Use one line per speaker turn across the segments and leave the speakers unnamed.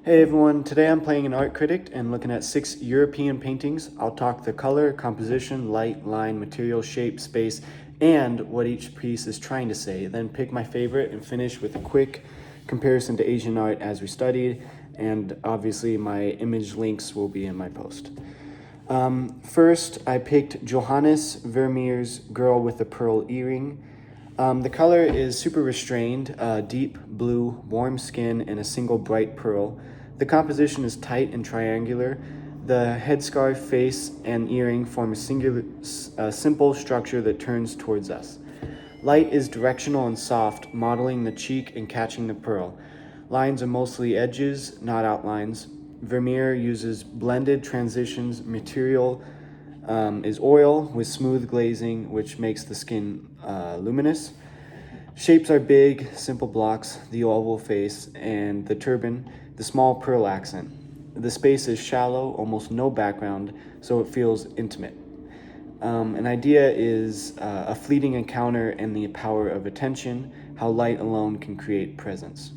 Hey everyone, today I'm playing an art critic and looking at 6 European paintings. I'll talk the color, composition, light, line, material, shape, space, and what each piece is trying to say. Then pick my favorite and finish with a quick comparison to Asian art as we studied, and obviously my image links will be in my post. First, I picked Johannes Vermeer's Girl with a Pearl Earring. The color is super restrained, deep blue, warm skin, and a single bright pearl. The composition is tight and triangular. The headscarf, face, and earring form a simple structure that turns towards us. Light is directional and soft, modeling the cheek and catching the pearl. Lines are mostly edges, not outlines. Vermeer uses blended transitions. Material is oil with smooth glazing, which makes the skin luminous. Shapes are big, simple blocks, the oval face, and the turban, the small pearl accent. The space is shallow, almost no background, so it feels intimate. An idea is a fleeting encounter and the power of attention, how light alone can create presence.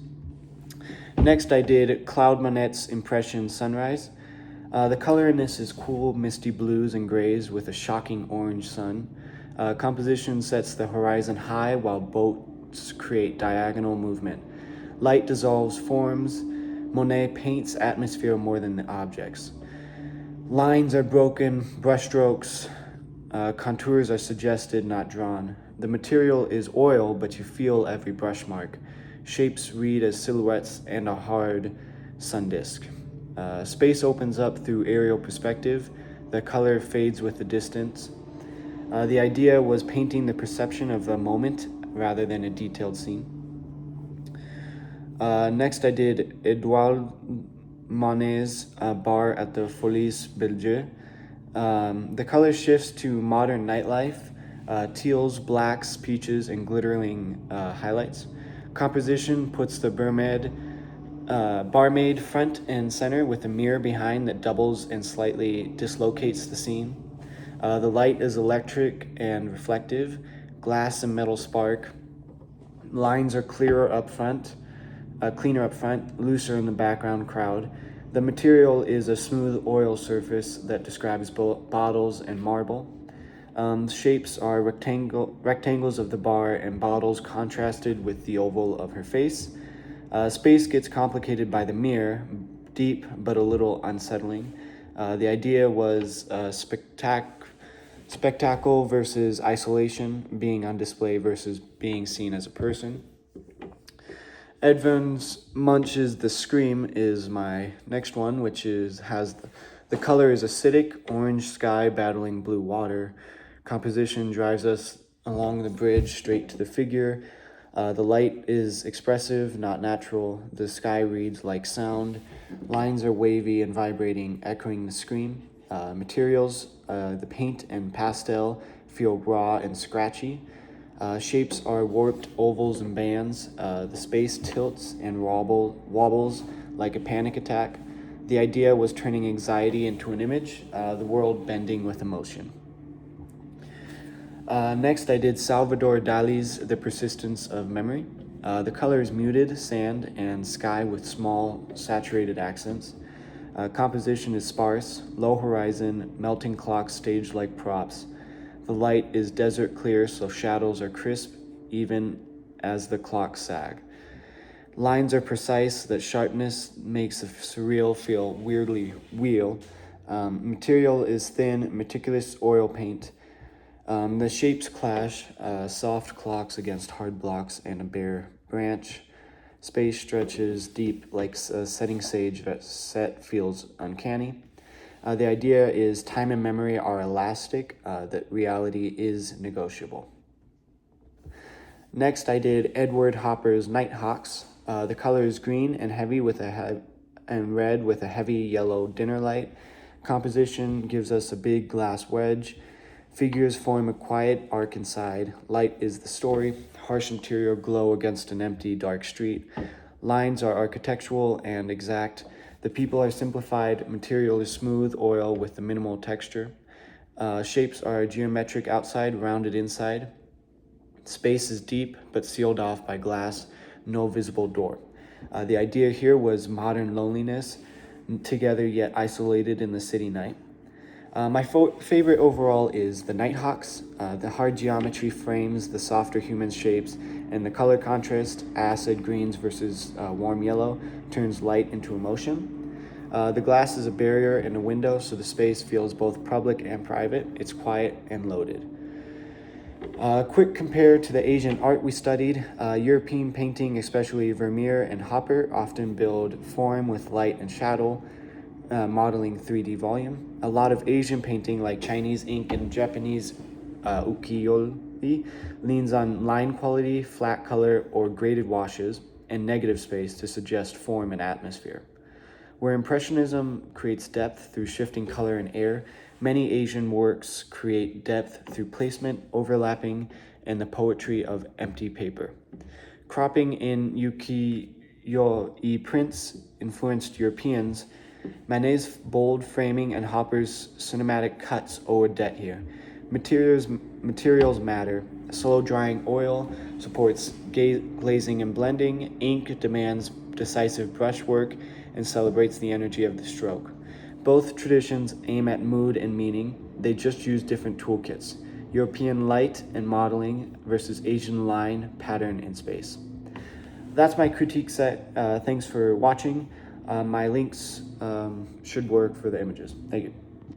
Next, I did Claude Monet's Impression Sunrise. The color in this is cool, misty blues and grays with a shocking orange sun. Composition sets the horizon high while boats create diagonal movement. Light dissolves forms. Monet paints atmosphere more than the objects. Lines are broken, brushstrokes, contours are suggested, not drawn. The material is oil, but you feel every brush mark. Shapes read as silhouettes and a hard sun disk. Space opens up through aerial perspective. The color fades with the distance. The idea was painting the perception of the moment rather than a detailed scene. Next, I did Edouard Manet's Bar at the Folies Bergère. The color shifts to modern nightlife, teals, blacks, peaches, and glittering highlights. Composition puts the barmaid front and center with a mirror behind that doubles and slightly dislocates the scene. The light is electric and reflective, glass and metal spark. Lines are cleaner up front, looser in the background crowd. The material is a smooth oil surface that describes bottles and marble. Shapes are rectangles of the bar and bottles contrasted with the oval of her face. Space gets complicated by the mirror, deep but a little unsettling. The idea was spectacle versus isolation, being on display versus being seen as a person. Edvin Munch's The Scream is my next one, which has the color is acidic, orange sky battling blue water. Composition drives us along the bridge straight to the figure. The light is expressive, not natural. The sky reads like sound. Lines are wavy and vibrating, echoing the scream. Materials, the paint and pastel feel raw and scratchy. Shapes are warped ovals and bands. The space tilts and wobbles like a panic attack. The idea was turning anxiety into an image, the world bending with emotion. Next, I did Salvador Dali's The Persistence of Memory. The color is muted, sand, and sky with small, saturated accents. Composition is sparse, low horizon, melting clocks staged like props. The light is desert clear, so shadows are crisp, even as the clocks sag. Lines are precise, that sharpness makes the surreal feel weirdly real. Material is thin, meticulous oil paint. The shapes clash, soft clocks against hard blocks and a bare branch. Space stretches deep like a setting sage that set feels uncanny. The idea is time and memory are elastic, that reality is negotiable. Next, I did Edward Hopper's Nighthawks. The color is green and heavy and red with a heavy yellow dinner light. Composition gives us a big glass wedge. Figures form a quiet arc inside. Light is the story. Harsh interior glow against an empty, dark street. Lines are architectural and exact. The people are simplified. Material is smooth oil with a minimal texture. Shapes are geometric outside, rounded inside. Space is deep but sealed off by glass. No visible door. The idea here was modern loneliness, together yet isolated in the city night. My favorite overall is the Nighthawks. The hard geometry frames, the softer human shapes, and the color contrast, acid greens versus warm yellow, turns light into emotion. The glass is a barrier and a window, so the space feels both public and private. It's quiet and loaded. Quick compare to the Asian art we studied. European painting, especially Vermeer and Hopper, often build form with light and shadow, modeling 3D volume. A lot of Asian painting, like Chinese ink and Japanese ukiyo-e, leans on line quality, flat color, or graded washes, and negative space to suggest form and atmosphere. Where Impressionism creates depth through shifting color and air, many Asian works create depth through placement, overlapping, and the poetry of empty paper. Cropping in ukiyo-e prints influenced Europeans. Manet's bold framing and Hopper's cinematic cuts owe a debt here. Materials matter. Slow drying oil supports glazing and blending. Ink demands decisive brushwork and celebrates the energy of the stroke. Both traditions aim at mood and meaning. They just use different toolkits. European light and modeling versus Asian line, pattern, and space. That's my critique set. Thanks for watching. My links should work for the images. Thank you.